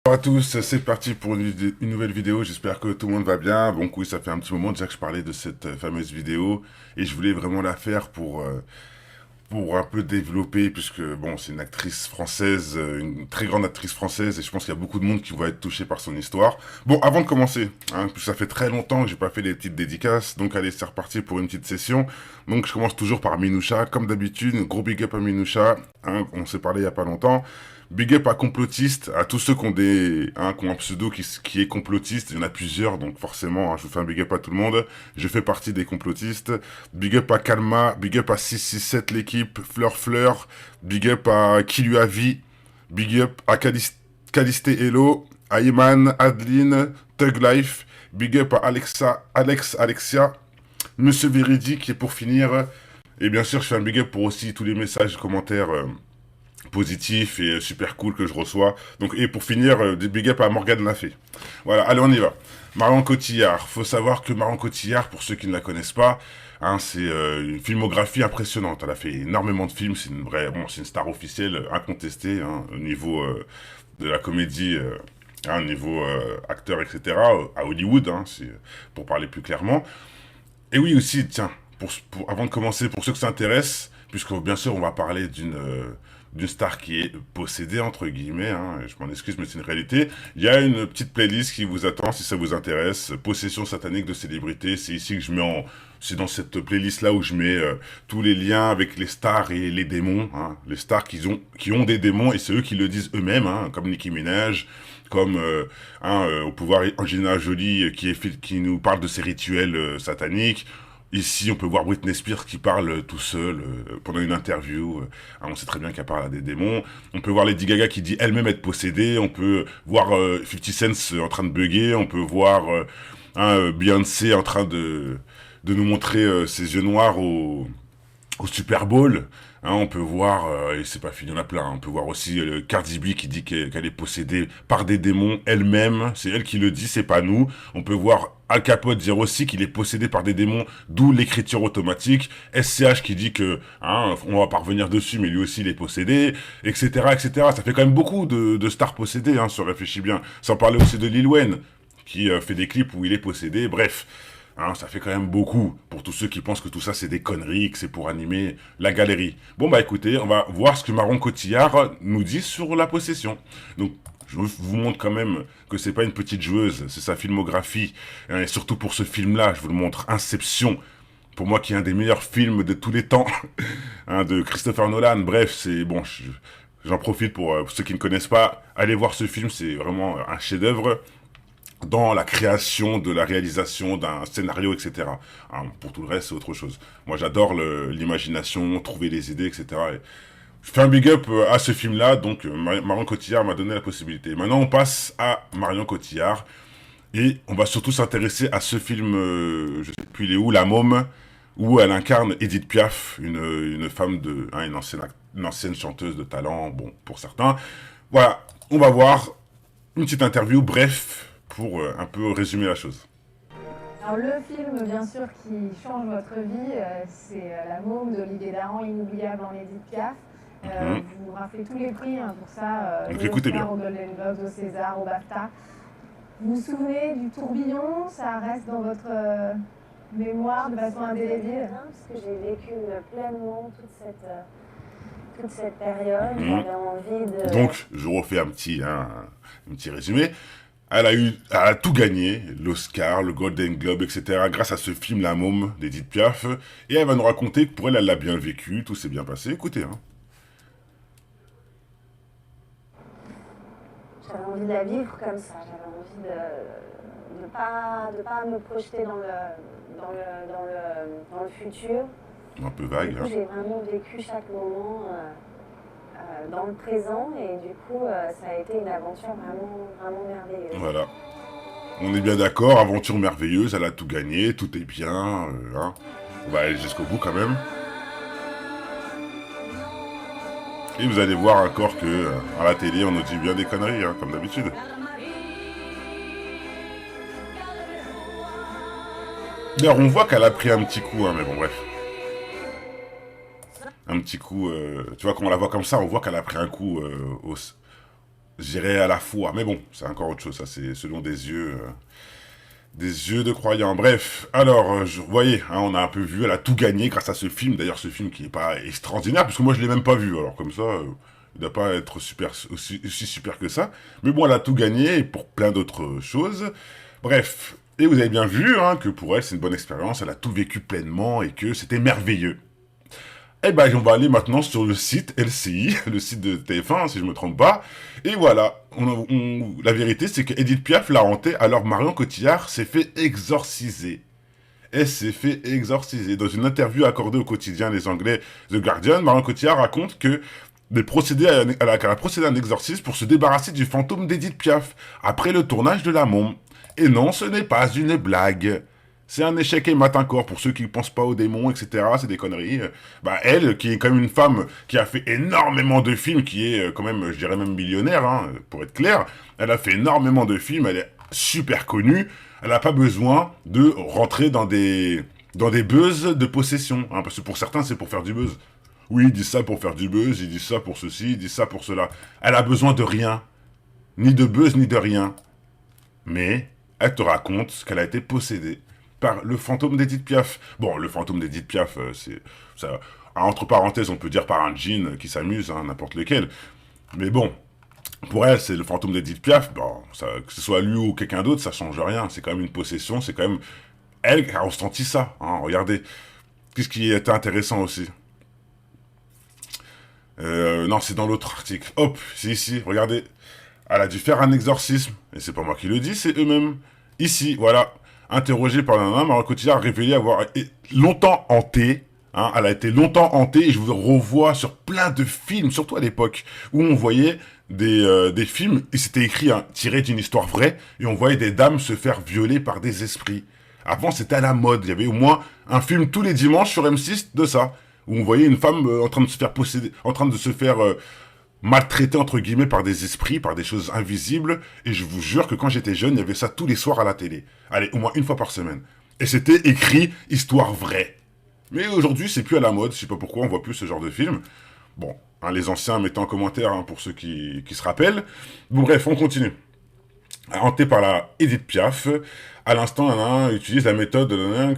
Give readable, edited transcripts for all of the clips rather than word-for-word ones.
Bonjour à tous, c'est parti pour une nouvelle vidéo, j'espère que tout le monde va bien. Bon, oui, ça fait un petit moment déjà que je parlais de cette fameuse vidéo et je voulais vraiment la faire pour un peu développer, puisque bon, c'est une actrice française, une très grande actrice française et je pense qu'il y a beaucoup de monde qui va être touché par son histoire. Bon, avant de commencer, puisque ça fait très longtemps que j'ai pas fait les petites dédicaces, donc allez, c'est reparti pour une petite session. Donc je commence toujours par Minoucha, comme d'habitude, gros big up à Minoucha, on s'est parlé il y a pas longtemps. Big up à complotiste, à tous ceux qui ont un pseudo qui est complotiste, il y en a plusieurs, donc forcément, je vous fais un big up à tout le monde. Je fais partie des complotistes. Big up à Kalma, big up à 667 l'équipe, Fleur Fleur, big up à Qui lui a vie, big up à Calisté Hello, à Iman, Adeline, Thug Life, big up à Alexia, Monsieur Véridique, et pour finir, et bien sûr, je fais un big up pour aussi tous les messages, commentaires positif et super cool que je reçois. Donc, et pour finir, des big up à Morgane Lafay. Voilà, allez, on y va. Marion Cotillard. Faut savoir que Marion Cotillard, pour ceux qui ne la connaissent pas, c'est une filmographie impressionnante. Elle a fait énormément de films. C'est une vraie, bon, c'est une star officielle, incontestée, au niveau de la comédie. Au niveau acteur, etc., à Hollywood, pour parler plus clairement. Et oui aussi, tiens, avant de commencer, pour ceux que ça intéresse, puisque bien sûr on va parler d'une star qui est possédée, entre guillemets, je m'en excuse mais c'est une réalité, il y a une petite playlist qui vous attend si ça vous intéresse, Possession satanique de célébrités, c'est ici que je mets c'est dans cette playlist là où je mets tous les liens avec les stars et les démons, les stars qui ont des démons et c'est eux qui le disent eux-mêmes, comme Nicki Minaj, comme au pouvoir Angelina Jolie qui nous parle de ses rituels sataniques. Ici, on peut voir Britney Spears qui parle tout seul pendant une interview. On sait très bien qu'elle parle à des démons. On peut voir Lady Gaga qui dit elle-même être possédée. On peut voir 50 Cent en train de bugger. On peut voir Beyoncé en train de nous montrer ses yeux noirs au Super Bowl. On peut voir, et c'est pas fini, il y en a plein. On peut voir aussi Cardi B qui dit qu'elle est possédée par des démons elle-même. C'est elle qui le dit, c'est pas nous. On peut voir Al Capote dire aussi qu'il est possédé par des démons, d'où l'écriture automatique. SCH qui dit que, on va pas revenir dessus, mais lui aussi il est possédé, etc., etc. Ça fait quand même beaucoup de stars possédées, si on réfléchit bien. Sans parler aussi de Lil Wayne, qui fait des clips où il est possédé. Bref. Ça fait quand même beaucoup pour tous ceux qui pensent que tout ça c'est des conneries, que c'est pour animer la galerie. Bon bah écoutez, on va voir ce que Marion Cotillard nous dit sur la possession. Donc je vous montre quand même que c'est pas une petite joueuse, c'est sa filmographie. Et surtout pour ce film-là, je vous le montre, Inception. Pour moi qui est un des meilleurs films de tous les temps, de Christopher Nolan. Bref, c'est bon, j'en profite pour ceux qui ne connaissent pas, allez voir ce film, c'est vraiment un chef-d'œuvre dans la création, de la réalisation d'un scénario, etc. Pour tout le reste, c'est autre chose. Moi, j'adore l'imagination, trouver les idées, etc. Et je fais un big up à ce film-là, donc Marion Cotillard m'a donné la possibilité. Maintenant, on passe à Marion Cotillard, et on va surtout s'intéresser à ce film, je sais plus il est où, La Môme, où elle incarne Edith Piaf, une femme une ancienne chanteuse de talent, bon, pour certains. Voilà, on va voir une petite interview, bref, pour un peu résumer la chose. Alors le film, bien sûr, qui change votre vie, c'est La Môme d'Olivier Dahan, inoubliable en Édith Piaf. Mhm. Vous raflez tous les prix pour ça, Donc de écoutez bien. l'Oscar, au Golden Globes, au César, au BAFTA. Vous vous souvenez du tourbillon? Ça reste dans votre mémoire de façon indélébile? Parce que j'ai vécu pleinement toute cette période. Mhm. J'avais envie de... Donc, je refais un petit résumé. Elle a tout gagné, l'Oscar, le Golden Globe, etc., grâce à ce film La Môme d'Edith Piaf. Et elle va nous raconter que pour elle, elle l'a bien vécu, tout s'est bien passé. Écoutez, J'avais envie de la vivre comme ça. J'avais envie de pas me projeter dans le futur. un peu Du vague. coup, j'ai vraiment vécu chaque moment dans le présent et du coup, ça a été une aventure vraiment merveilleuse. Voilà. On est bien d'accord, aventure merveilleuse, elle a tout gagné, tout est bien. On va aller jusqu'au bout quand même. Et vous allez voir encore que à la télé, on nous dit bien des conneries, comme d'habitude. D'ailleurs, on voit qu'elle a pris un petit coup, mais bon, bref. Un petit coup, tu vois, quand on la voit comme ça, on voit qu'elle a pris un coup j'irai à la foi. Mais bon, c'est encore autre chose, ça c'est selon des yeux de croyants. Bref, alors, vous voyez, hein, on a un peu vu, elle a tout gagné grâce à ce film. D'ailleurs, ce film qui n'est pas extraordinaire, puisque moi je l'ai même pas vu. Alors comme ça, il ne doit pas être super, aussi super que ça. Mais bon, elle a tout gagné et pour plein d'autres choses. Bref, et vous avez bien vu hein, que pour elle, c'est une bonne expérience. Elle a tout vécu pleinement et que c'était merveilleux. Eh ben, on va aller maintenant sur le site LCI, le site de TF1, si je me trompe pas. Et voilà, la vérité, c'est que Edith Piaf l'a hanté, alors Marion Cotillard s'est fait exorciser. Elle s'est fait exorciser. Dans une interview accordée au quotidien Les Anglais The Guardian, Marion Cotillard raconte que elle a procédé à un exorcisme pour se débarrasser du fantôme d'Edith Piaf, après le tournage de La Môme. Et non, ce n'est pas une blague. C'est un échec et mat encore pour ceux qui ne pensent pas aux démons, etc. C'est des conneries. Bah elle, qui est quand même une femme qui a fait énormément de films, qui est quand même, je dirais même millionnaire, hein, pour être clair. Elle a fait énormément de films, elle est super connue. Elle n'a pas besoin de rentrer dans des buzz de possession. Hein, parce que pour certains, c'est pour faire du buzz. Oui, ils disent ça pour faire du buzz, ils disent ça pour ceci, ils disent ça pour cela. Elle a besoin de rien. Ni de buzz, ni de rien. Mais elle te raconte qu'elle a été possédée par le fantôme d'Edith Piaf. Bon, le fantôme d'Edith Piaf, c'est ça. Entre parenthèses, on peut dire par un djinn qui s'amuse, hein, n'importe lequel. Mais bon, pour elle, c'est le fantôme d'Edith Piaf. Bon, ça, que ce soit lui ou quelqu'un d'autre, ça change rien. C'est quand même une possession. C'est quand même elle qui a ressenti ça. Hein, regardez. Qu'est-ce qui est intéressant aussi? Non, c'est dans l'autre article. Hop, c'est ici. Regardez. Elle a dû faire un exorcisme. Et c'est pas moi qui le dis, c'est eux-mêmes. Ici, voilà. Interrogée par l'un, Marion Cotillard a révélé avoir été longtemps hantée. Hein, elle a été longtemps hantée et je vous revois sur plein de films, surtout à l'époque, où on voyait des films, et c'était écrit, hein, tiré d'une histoire vraie, et on voyait des dames se faire violer par des esprits. Avant, c'était à la mode. Il y avait au moins un film tous les dimanches sur M6 de ça, où on voyait une femme en train de se faire posséder, en train de se faire maltraité entre guillemets par des esprits, par des choses invisibles, et je vous jure que quand j'étais jeune, il y avait ça tous les soirs à la télé. Allez, au moins une fois par semaine. Et c'était écrit histoire vraie. Mais aujourd'hui, c'est plus à la mode, je sais pas pourquoi, on voit plus ce genre de film. Bon, hein, les anciens mettez en commentaire hein, pour ceux qui se rappellent. Bon bref, on continue. Hanté par la Edith Piaf, à l'instant, elle utilise la méthode,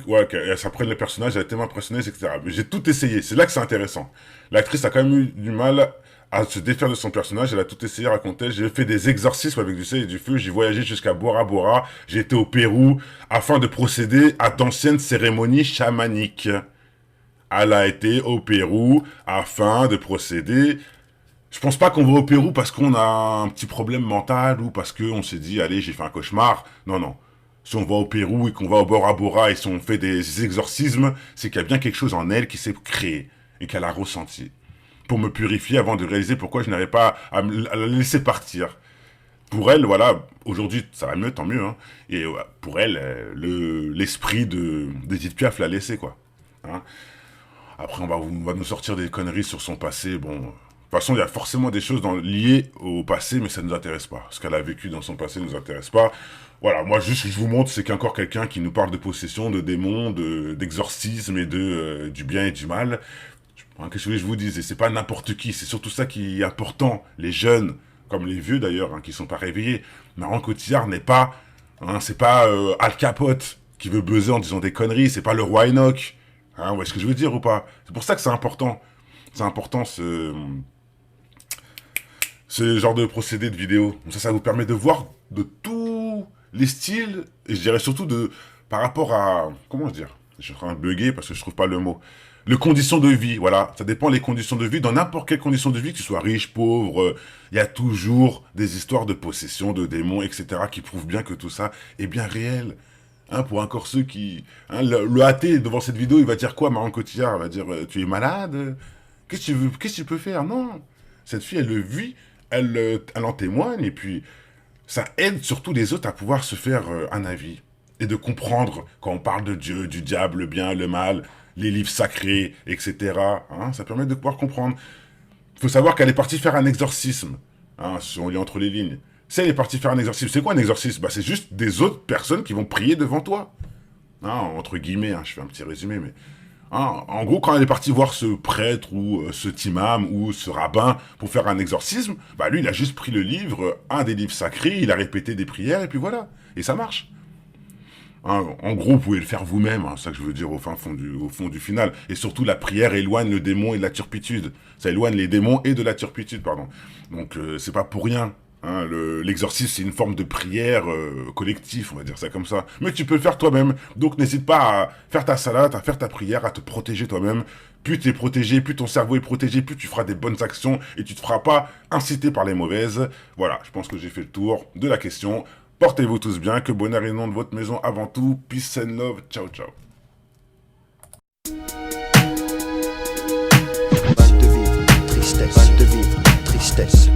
ouais, qu'elle s'apprenne le personnage, elle a tellement impressionnée, etc. Mais j'ai tout essayé, c'est là que c'est intéressant. L'actrice a quand même eu du mal à se défaire de son personnage, elle a tout essayé, racontait, j'ai fait des exorcismes avec du sel et du feu, j'ai voyagé jusqu'à Bora Bora, j'ai été au Pérou, afin de procéder à d'anciennes cérémonies chamaniques. Elle a été au Pérou, afin de procéder. Je pense pas qu'on va au Pérou parce qu'on a un petit problème mental, ou parce qu'on s'est dit, allez, j'ai fait un cauchemar. Non, non. Si on va au Pérou et qu'on va au Bora Bora et si on fait des exorcismes, c'est qu'il y a bien quelque chose en elle qui s'est créé, et qu'elle a ressenti. Pour me purifier avant de réaliser pourquoi je n'avais pas à la laisser partir. Pour elle, voilà, aujourd'hui, ça va mieux, tant mieux. Hein. Et pour elle, l'esprit d'Edith Piaf l'a laissé, quoi. Hein. Après, on va nous sortir des conneries sur son passé. Bon, de toute façon, il y a forcément des choses liées au passé, mais ça ne nous intéresse pas. Ce qu'elle a vécu dans son passé ne nous intéresse pas. Voilà, moi, juste, je vous montre, c'est qu'encore quelqu'un qui nous parle de possession, de démons, d'exorcisme et du bien et du mal. Qu'est-ce que je vous dis, et c'est pas n'importe qui, c'est surtout ça qui est important. Les jeunes, comme les vieux d'ailleurs, hein, qui sont pas réveillés. Marion Cotillard n'est pas, hein, c'est pas Al Capote qui veut buzzer en disant des conneries, c'est pas le roi Enoch. Hein, vous voyez ce que je veux dire ou pas? C'est pour ça que c'est important. C'est important ce genre de procédé de vidéo. Ça vous permet de voir de tous les styles, et je dirais surtout par rapport à, comment dire, je suis en train de bugger parce que je trouve pas le mot. Les conditions de vie, voilà, ça dépend des conditions de vie. Dans n'importe quelle condition de vie, que tu sois riche, pauvre, il y a toujours des histoires de possession, de démons, etc. qui prouvent bien que tout ça est bien réel. Hein, pour encore ceux qui... Hein, le athée, devant cette vidéo, il va dire quoi, Marion Cotillard? Il va dire, tu es malade? Qu'est-ce que tu peux faire? Non. Cette fille, elle le vit, elle en témoigne, et puis ça aide surtout les autres à pouvoir se faire un avis. Et de comprendre quand on parle de Dieu, du diable, le bien, le mal, les livres sacrés, etc. Hein, ça permet de pouvoir comprendre. Il faut savoir qu'elle est partie faire un exorcisme. Hein, si on lit entre les lignes. Si elle est partie faire un exorcisme, c'est quoi un exorcisme? Bah, c'est juste des autres personnes qui vont prier devant toi. Hein, entre guillemets, hein, je fais un petit résumé, mais Hein, en gros, quand elle est partie voir ce prêtre ou ce imam ou ce rabbin pour faire un exorcisme, bah lui, il a juste pris le livre, un des livres sacrés, il a répété des prières et puis voilà. Et ça marche. Hein, en gros, vous pouvez le faire vous-même, hein, c'est ça que je veux dire au fond du final. Et surtout, la prière éloigne le démon et de la turpitude. Ça éloigne les démons et de la turpitude, pardon. Donc, c'est pas pour rien. Hein, l'exorcisme, c'est une forme de prière collective, on va dire ça comme ça. Mais tu peux le faire toi-même. Donc, n'hésite pas à faire ta salade, à faire ta prière, à te protéger toi-même. Plus tu es protégé, plus ton cerveau est protégé, plus tu feras des bonnes actions et tu te feras pas inciter par les mauvaises. Voilà, je pense que j'ai fait le tour de la question. Portez-vous tous bien, que bonheur inonde votre maison avant tout. Peace and love, ciao ciao. Mal de vivre, tristesse, mal de vivre, tristesse.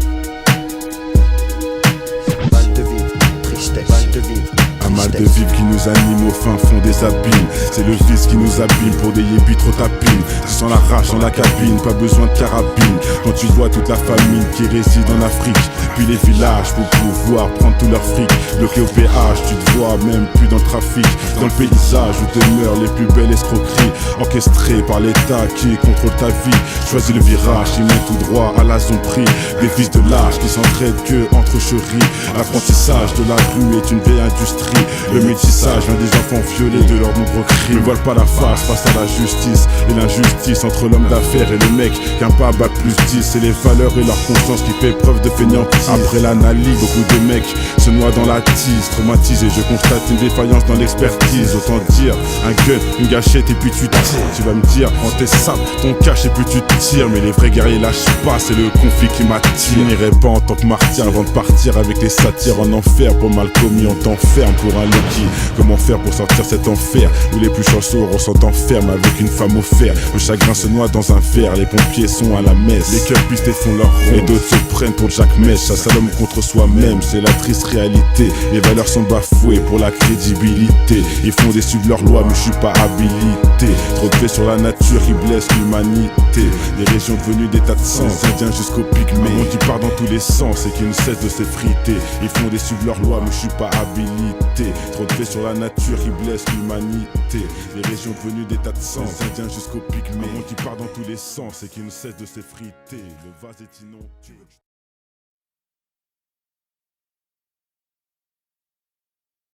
Mal de vivre, tristesse, mal de vivre. Un mal de vivre qui nous anime au fin fond des abîmes. C'est le vice qui nous abîme pour des yébis trop tapines. Tu sens la rage dans la cabine, pas besoin de carabine. Quand tu vois toute la famine qui réside en Afrique, puis les villages pour pouvoir prendre tout leur fric. Bloqué au péage, tu te vois même plus dans le trafic. Dans le paysage où demeurent les plus belles escroqueries, orchestrées par l'État qui contrôle ta vie. Choisis le virage, il mène tout droit à la zombie. Des fils de lâches qui s'entraident que entre chéris. L'apprentissage de la rue est une vieille industrie. Le métissage vient des enfants violés de leurs nombreux crimes. Ne voile pas la face à la justice et l'injustice entre l'homme d'affaires et le mec qu'un pas bac plus 10. C'est les valeurs et leur conscience qui fait preuve de fainéantise. Après l'analyse, beaucoup de mecs se noient dans la tise. Traumatisé, je constate une défaillance dans l'expertise. Autant dire, un gun, une gâchette et puis tu tires. Tu vas me dire, prends tes sables, ton cache et puis tu tires. Mais les vrais guerriers lâchent pas, c'est le conflit qui m'attire. Je n'irai pas en tant que martyr avant de partir avec les satires en enfer. Pour mal commis, on t'enferme pour un Loki. Comment faire pour sortir cet enfer où les plus chanceux ressentent enferme avec une femme au fer. Le chagrin se noie dans un verre, les pompiers sont à la messe. Les cœurs pistés font leur rond et d'autres se prennent pour Jack Mèche. Chasse à l'homme contre soi-même, c'est la triste réalité. Les valeurs sont bafouées pour la crédibilité. Ils font des suivre leurs lois mais je suis pas habilité. Trop de paix sur la nature qui blesse l'humanité. Des régions devenues des tas de sens, indiens jusqu'au pygmée. Un monde qui part dans tous les sens et qui ne cesse de s'effriter. Ils font des suivre leurs lois mais je suis pas habilité. Trop de paix sur la nature qui blesse l'humanité. Les régions devenues des tas de sens, indiens jusqu'au pygmée. Un monde qui part dans tous les sens et qui ne cesse de s'effriter. Le vase est inondé.